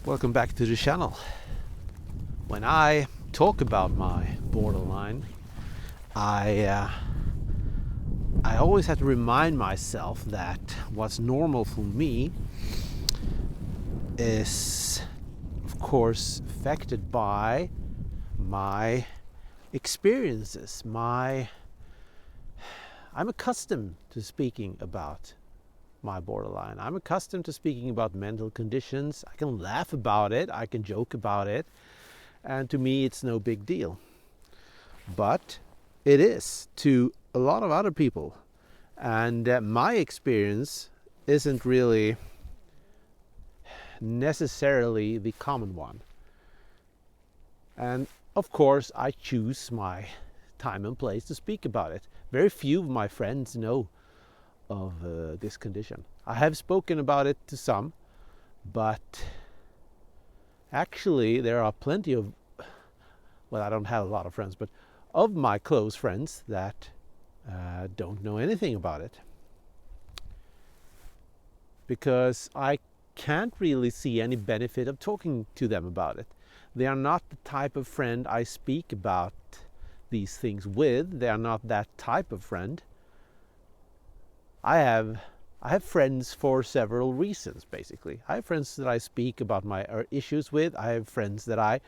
Welcome back to the channel. When I talk about my borderline, I always have to remind myself that what's normal for me is, of course, affected by my experiences. I'm accustomed to speaking about my borderline. I'm accustomed to speaking about mental conditions. I can laugh about it, I can joke about it, and to me it's no big deal. But it is to a lot of other people, and my experience isn't really necessarily the common one. And of course I choose my time and place to speak about it. Very few of my friends know of this condition. I have spoken about it to some, but actually there are plenty of, well, I don't have a lot of friends, but of my close friends that don't know anything about it, because I can't really see any benefit of talking to them about it. They are not the type of friend I speak about these things with. They are not that type of friend. I have friends for several reasons, basically. I have friends that I speak about my issues with. I have friends that I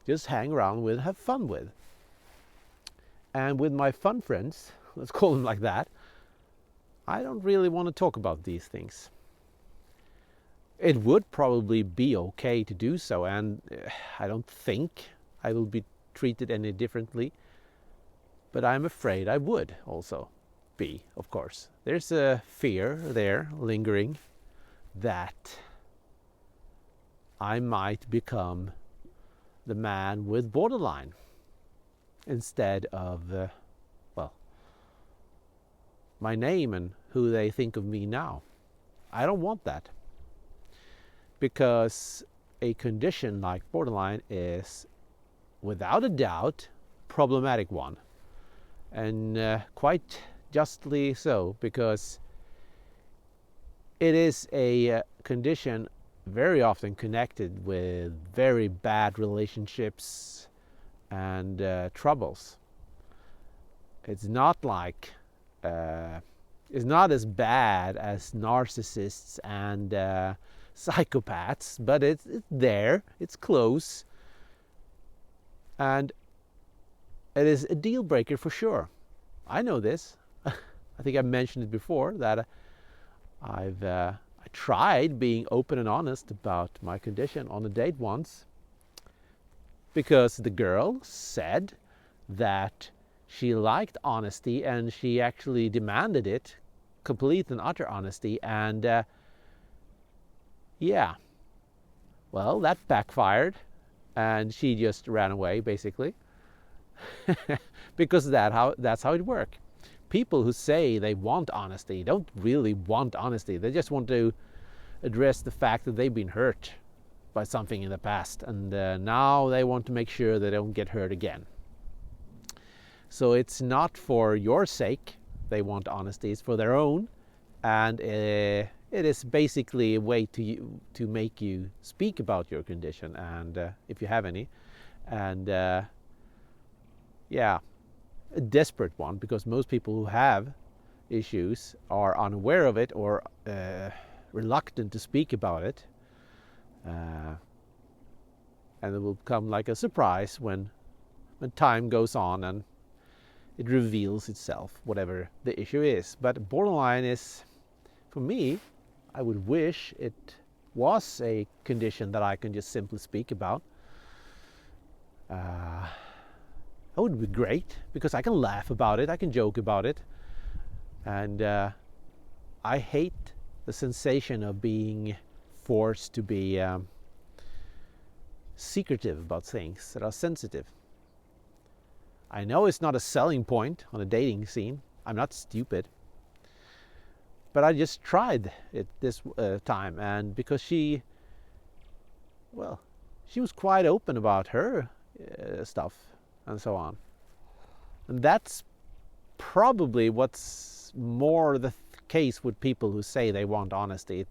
just hang around with, have fun with. And with my fun friends, let's call them like that, I don't really want to talk about these things. It would probably be okay to do so, and I don't think I will be treated any differently, but I'm afraid I would also be, of course. There's a fear there lingering that I might become the man with borderline instead of, my name and who they think of me now. I don't want that, because a condition like borderline is without a doubt problematic one, and quite justly so, because it is a condition very often connected with very bad relationships and troubles. It's not like it's not as bad as narcissists and psychopaths, but it's there, it's close, and it is a deal breaker for sure. I know this. I think I've mentioned it before, that I tried being open and honest about my condition on a date once, because the girl said that she liked honesty and she actually demanded it, complete and utter honesty, and yeah, well, that backfired and she just ran away, basically. Because that's how it works. People who say they want honesty don't really want honesty. They just want to address the fact that they've been hurt by something in the past, and now they want to make sure they don't get hurt again. So it's not for your sake they want honesty, it's for their own, and it is basically a way to make you speak about your condition, and if you have any, and yeah, a desperate one, because most people who have issues are unaware of it or reluctant to speak about it, and it will come like a surprise when time goes on and it reveals itself, whatever the issue is. But borderline is, for me, I would wish it was a condition that I can just simply speak about. That would be great, because I can laugh about it, I can joke about it, and I hate the sensation of being forced to be secretive about things that are sensitive. I know it's not a selling point on a dating scene. I'm not stupid, but I just tried it this time, and because she was quite open about her stuff and so on. And that's probably what's more the case with people who say they want honesty.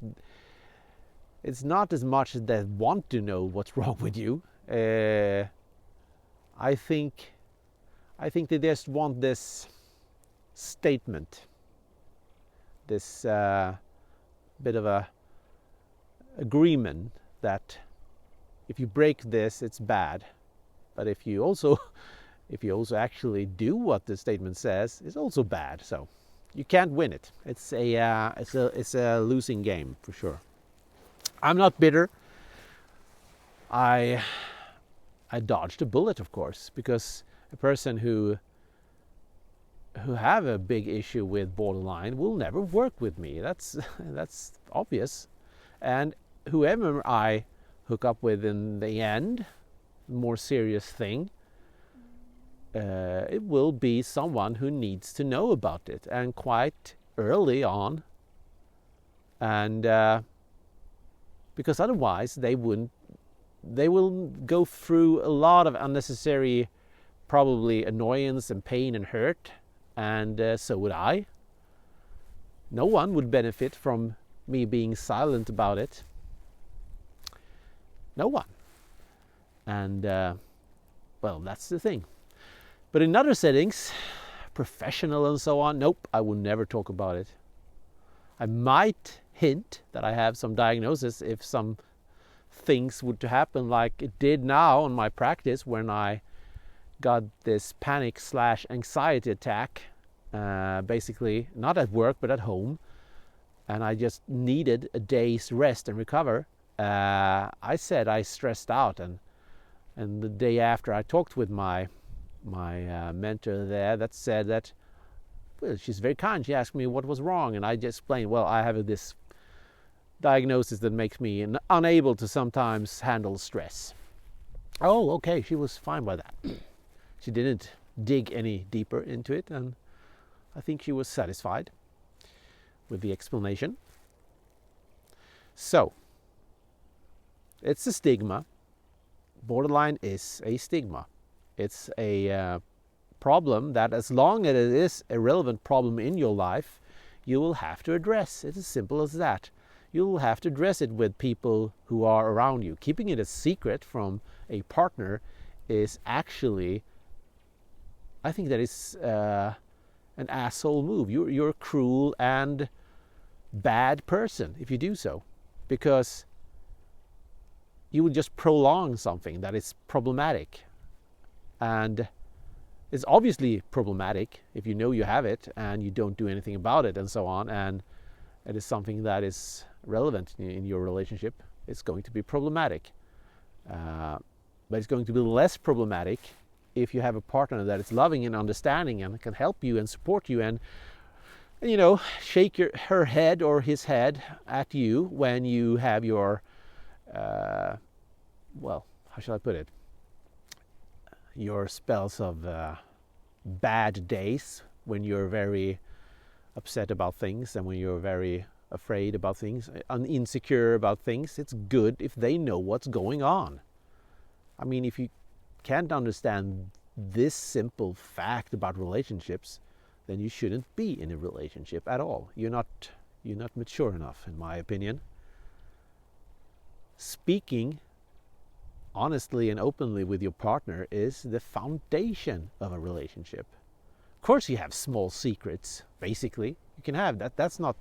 it's not as much that they want to know what's wrong with you. I think they just want this statement, this bit of a agreement that if you break this, it's bad. But if you also actually do what the statement says, it's also bad. So you can't win it. It's a losing game for sure. I'm not bitter. I dodged a bullet, of course, because a person who have a big issue with borderline will never work with me. That's obvious. And whoever I hook up with in the end, more serious thing, it will be someone who needs to know about it, and quite early on. And because otherwise they will go through a lot of unnecessary, probably annoyance and pain and hurt, and so would I. No one would benefit from me being silent about it. No one. And well, that's the thing. But in other settings, professional and so on, nope, I would never talk about it. I might hint that I have some diagnosis if some things would to happen, like it did now on my practice when I got this panic/anxiety attack, basically not at work but at home, and I just needed a day's rest and recover. I said I stressed out, and the day after I talked with my mentor there, that said that, well, she's very kind. She asked me what was wrong, and I just explained, well, I have this diagnosis that makes me unable to sometimes handle stress. Oh, okay, she was fine by that. She didn't dig any deeper into it, and I think she was satisfied with the explanation. So, it's a stigma. Borderline is a stigma. It's a problem that, as long as it is a relevant problem in your life, you will have to address. It's as simple as that. You'll have to address it with people who are around you. Keeping it a secret from a partner is actually, I think that is an asshole move. You're a cruel and bad person if you do so, because you would just prolong something that is problematic. And it's obviously problematic if you know you have it and you don't do anything about it and so on, and it is something that is relevant in your relationship. It's going to be problematic. But it's going to be less problematic if you have a partner that is loving and understanding and can help you and support you and shake her head or his head at you when you have your, well, how shall I put it? Your spells of bad days, when you're very upset about things and when you're very afraid about things, insecure about things. It's good if they know what's going on. I mean, if you can't understand this simple fact about relationships, then you shouldn't be in a relationship at all. You're not mature enough, in my opinion. Speaking honestly and openly with your partner is the foundation of a relationship. Of course you have small secrets, basically. You can have that. That's not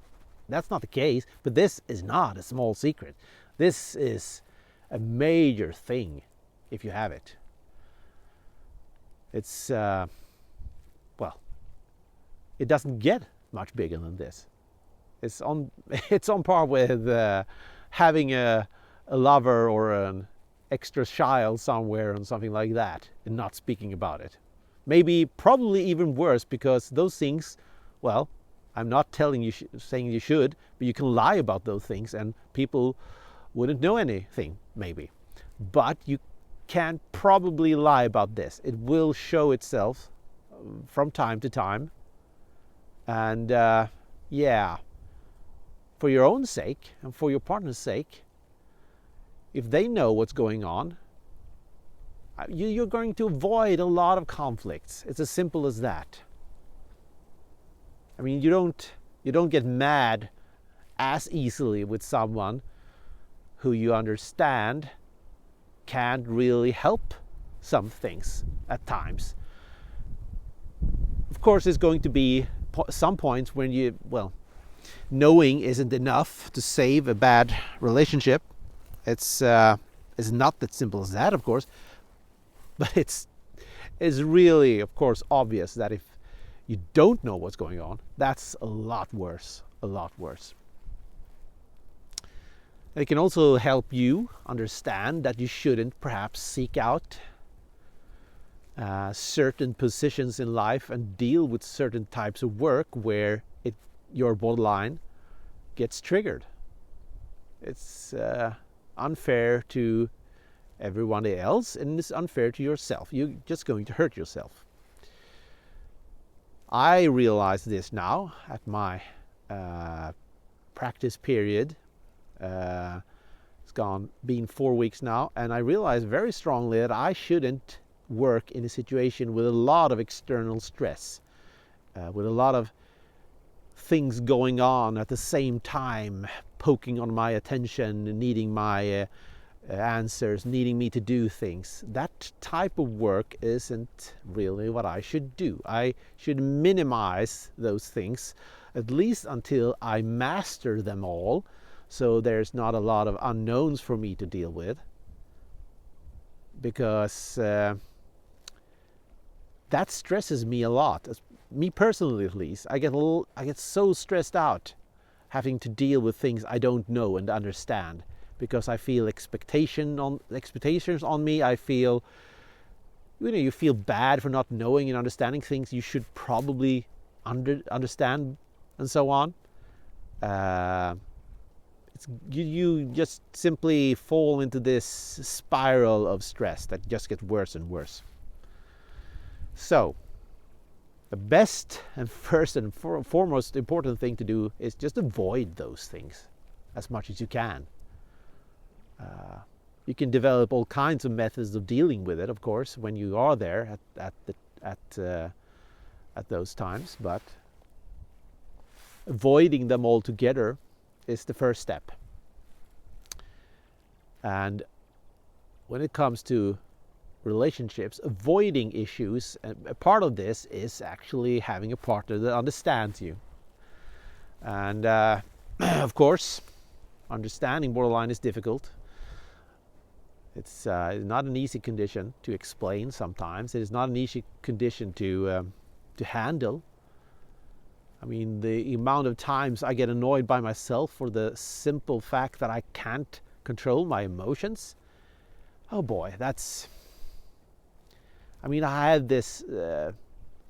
the case, but this is not a small secret. This is a major thing if you have it. It's, well, it doesn't get much bigger than this. It's on par with having a lover or an extra child somewhere and something like that and not speaking about it. Maybe, probably even worse, because those things, well, I'm not saying you should, but you can lie about those things and people wouldn't know anything, maybe. But you can probably lie about this. It will show itself from time to time. And yeah, for your own sake and for your partner's sake, if they know what's going on, you're going to avoid a lot of conflicts. It's as simple as that. I mean, you don't get mad as easily with someone who you understand can't really help some things at times. Of course, there's going to be some points when knowing isn't enough to save a bad relationship. It's not that simple as that, of course, but it's really, of course, obvious that if you don't know what's going on, that's a lot worse. It can also help you understand that you shouldn't perhaps seek out certain positions in life and deal with certain types of work where your borderline gets triggered. It's unfair to everyone else, and it's unfair to yourself. You're just going to hurt yourself. I realize this now at my practice period. It's been 4 weeks now, and I realize very strongly that I shouldn't work in a situation with a lot of external stress, with a lot of things going on at the same time, poking on my attention, needing my answers, needing me to do things. That type of work isn't really what I should do. I should minimize those things, at least until I master them all, so there's not a lot of unknowns for me to deal with. Because that stresses me a lot. Me personally, at least, I get so stressed out having to deal with things I don't know and understand, because I feel expectations on me. I feel, you feel bad for not knowing and understanding things you should probably understand, and so on. You just simply fall into this spiral of stress that just gets worse and worse. So the best and first and foremost important thing to do is just avoid those things as much as you can. You can develop all kinds of methods of dealing with it, of course, when you are there at those times, but avoiding them altogether is the first step. And when it comes to relationships, avoiding issues, and a part of this is actually having a partner that understands you. And of course, understanding borderline is difficult. It's not an easy condition to explain sometimes. It is not an easy condition to handle. I mean, the amount of times I get annoyed by myself for the simple fact that I can't control my emotions. Oh boy, I have this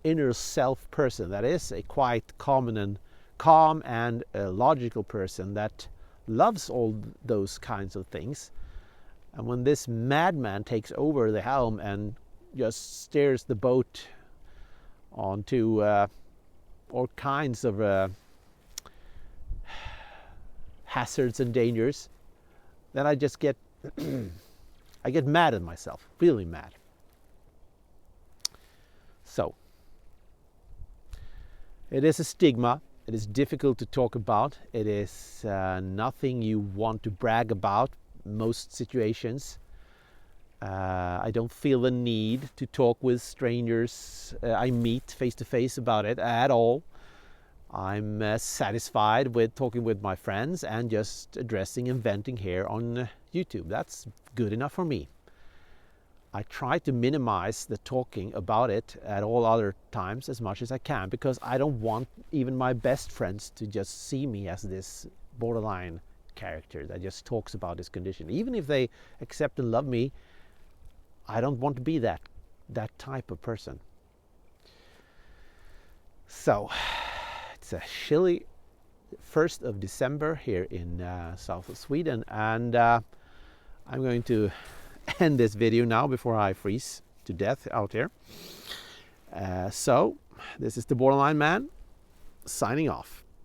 inner self person that is a quite calm and logical person that loves all those kinds of things. And when this madman takes over the helm and just steers the boat onto all kinds of hazards and dangers, then I just get I get mad at myself, really mad. So it is a stigma. It is difficult to talk about. It is nothing you want to brag about most situations. I don't feel the need to talk with strangers I meet face to face about it at all. I'm satisfied with talking with my friends and just addressing and venting here on YouTube. That's good enough for me. I try to minimize the talking about it at all other times as much as I can, because I don't want even my best friends to just see me as this borderline character that just talks about this condition. Even if they accept and love me, I don't want to be that type of person. So it's a chilly 1st of December here in south of Sweden, and I'm going to end this video now before I freeze to death out here. So this is the Borderline Man signing off.